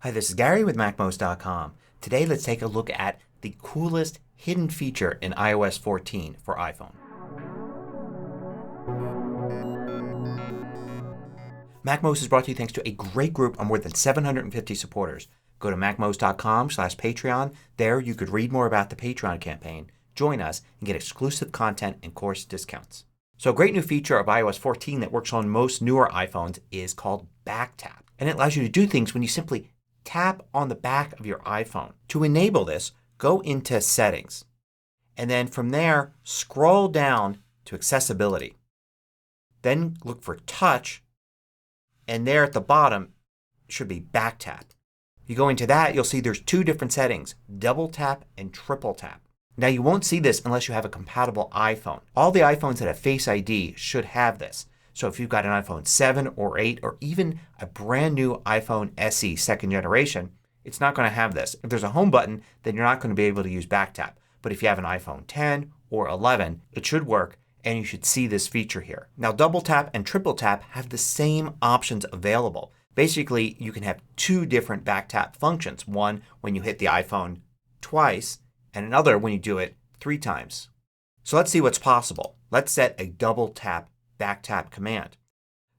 Hi, this is Gary with MACMOST.com. Today let's take a look at the coolest hidden feature in iOS 14 for iPhone. MACMOST is brought to you thanks to a great group of more than 750 supporters. Go to MACMOST.com/Patreon. There you could read more about the Patreon campaign, join us, and get exclusive content and course discounts. So a great new feature of iOS 14 that works on most newer iPhones is called Back Tap. And it allows you to do things when you simply tap on the back of your iPhone. To enable this, go into Settings and then from there scroll down to Accessibility. Then look for Touch and there at the bottom should be Back Tap. You go into that, you'll see there's two different settings, double tap and triple tap. Now you won't see this unless you have a compatible iPhone. All the iPhones that have Face ID should have this. So if you've got an iPhone 7 or 8 or even a brand new iPhone SE second generation, it's not going to have this. If there's a home button, then you're not going to be able to use Back Tap. But if you have an iPhone 10 or 11, it should work and you should see this feature here. Now double tap and triple tap have the same options available. Basically you can have two different back tap functions. One when you hit the iPhone twice and another when you do it 3 times. So let's see what's possible. Let's set a double tap back tap command.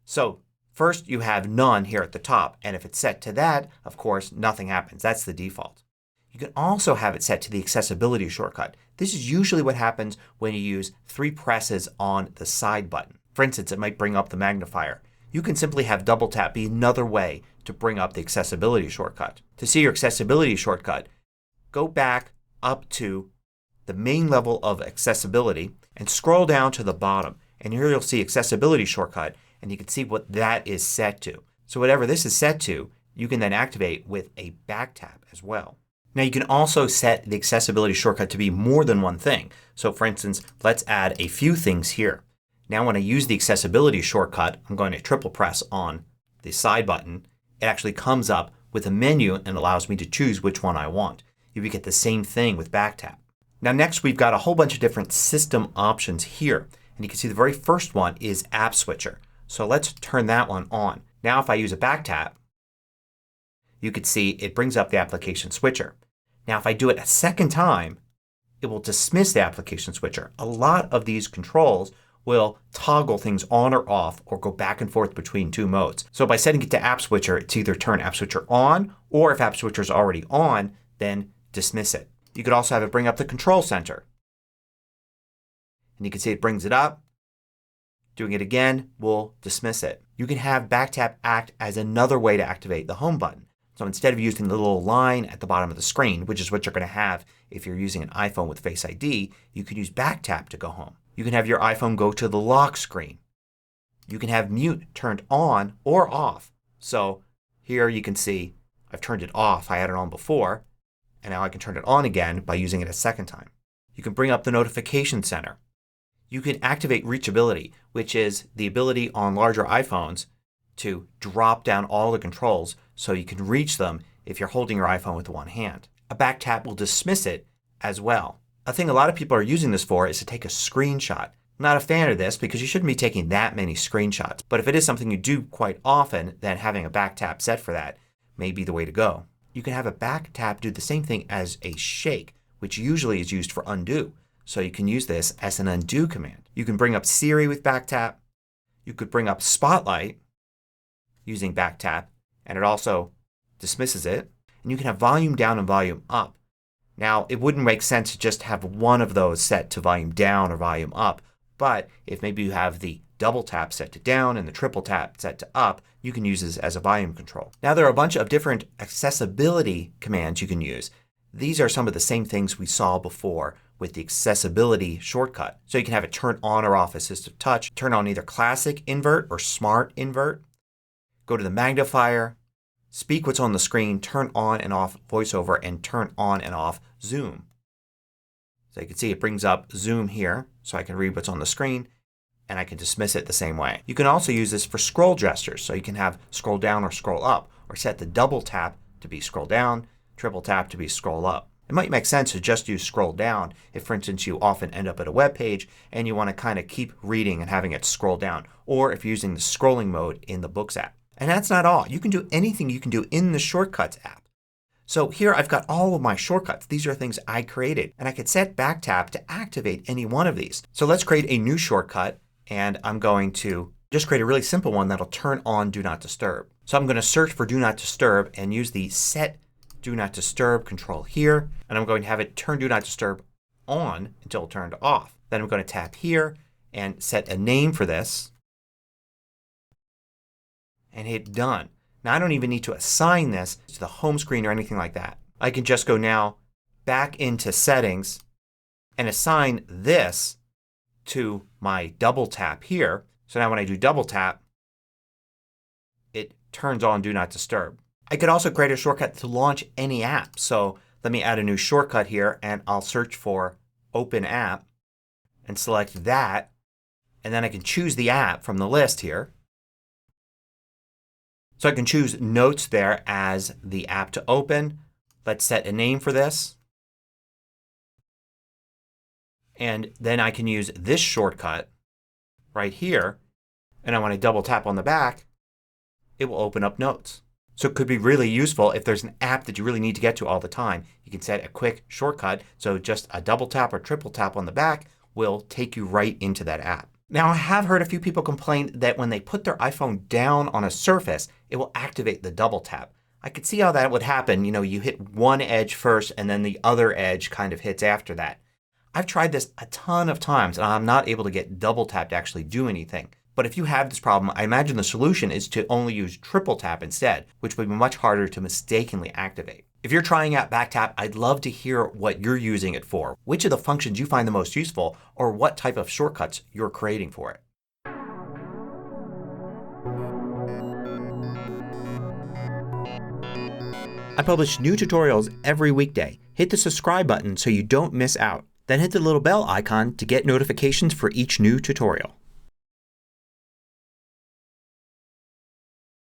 So first you have none here at the top and if it's set to that, of course, nothing happens. That's the default. You can also have it set to the accessibility shortcut. This is usually what happens when you use 3 presses on the side button. For instance, it might bring up the magnifier. You can simply have double tap be another way to bring up the accessibility shortcut. To see your accessibility shortcut, go back up to the main level of accessibility and scroll down to the bottom. And here you'll see accessibility shortcut and you can see what that is set to. So whatever this is set to, you can then activate with a back tap as well. Now you can also set the accessibility shortcut to be more than one thing. So for instance, let's add a few things here. Now when I use the accessibility shortcut, I'm going to triple press on the side button. It actually comes up with a menu and allows me to choose which one I want. You would get the same thing with back tap. Now next we've got a whole bunch of different system options here. And you can see the very first one is App Switcher. So let's turn that one on. Now if I use a back tap, you can see it brings up the application switcher. Now if I do it a second time, it will dismiss the application switcher. A lot of these controls will toggle things on or off or go back and forth between 2 modes. So by setting it to App Switcher, it's either turn App Switcher on or if App Switcher is already on, then dismiss it. You could also have it bring up the Control Center. And you can see it brings it up. Doing it again will dismiss it. You can have back tap act as another way to activate the home button. So instead of using the little line at the bottom of the screen, which is what you're going to have if you're using an iPhone with Face ID, you can use back tap to go home. You can have your iPhone go to the lock screen. You can have mute turned on or off. So here you can see I've turned it off. I had it on before and now I can turn it on again by using it a second time. You can bring up the notification center. You can activate reachability, which is the ability on larger iPhones to drop down all the controls so you can reach them if you're holding your iPhone with one hand. A back tap will dismiss it as well. A thing a lot of people are using this for is to take a screenshot. I'm not a fan of this because you shouldn't be taking that many screenshots. But if it is something you do quite often, then having a back tap set for that may be the way to go. You can have a back tap do the same thing as a shake, which usually is used for undo. So you can use this as an undo command. You can bring up Siri with back tap. You could bring up Spotlight using back tap and it also dismisses it. And you can have volume down and volume up. Now it wouldn't make sense to just have one of those set to volume down or volume up. But if maybe you have the double tap set to down and the triple tap set to up, you can use this as a volume control. Now there are a bunch of different accessibility commands you can use. These are some of the same things we saw before with the accessibility shortcut. So you can have it turn on or off assistive touch, turn on either classic invert or smart invert, go to the magnifier, speak what's on the screen, turn on and off voiceover, and turn on and off zoom. So you can see it brings up zoom here so I can read what's on the screen and I can dismiss it the same way. You can also use this for scroll gestures. So you can have scroll down or scroll up or set the double tap to be scroll down, triple tap to be scroll up. It might make sense to just use scroll down if, for instance, you often end up at a web page and you want to kind of keep reading and having it scroll down, or if you're using the scrolling mode in the Books app. And that's not all. You can do anything you can do in the Shortcuts app. So here I've got all of my shortcuts. These are things I created. And I could set back tap to activate any one of these. So let's create a new shortcut and I'm going to just create a really simple one that'll turn on Do Not Disturb. So I'm going to search for Do Not Disturb and use the Set Do Not Disturb control here. And I'm going to have it turn Do Not Disturb on until turned off. Then I'm going to tap here and set a name for this and hit Done. Now I don't even need to assign this to the home screen or anything like that. I can just go now back into Settings and assign this to my double tap here. So now when I do double tap, it turns on Do Not Disturb. I could also create a shortcut to launch any app. So let me add a new shortcut here and I'll search for Open App and select that. And then I can choose the app from the list here. So I can choose Notes there as the app to open. Let's set a name for this. And then I can use this shortcut right here. And I want to double tap on the back. It will open up Notes. So it could be really useful if there's an app that you really need to get to all the time. You can set a quick shortcut. So just a double tap or triple tap on the back will take you right into that app. Now I have heard a few people complain that when they put their iPhone down on a surface it will activate the double tap. I could see how that would happen. You know, you hit one edge first and then the other edge kind of hits after that. I've tried this a ton of times and I'm not able to get double tap to actually do anything. But if you have this problem, I imagine the solution is to only use triple tap instead, which would be much harder to mistakenly activate. If you're trying out BackTap, I'd love to hear what you're using it for. Which of the functions you find the most useful or what type of shortcuts you're creating for it. I publish new tutorials every weekday. Hit the subscribe button so you don't miss out. Then hit the little bell icon to get notifications for each new tutorial.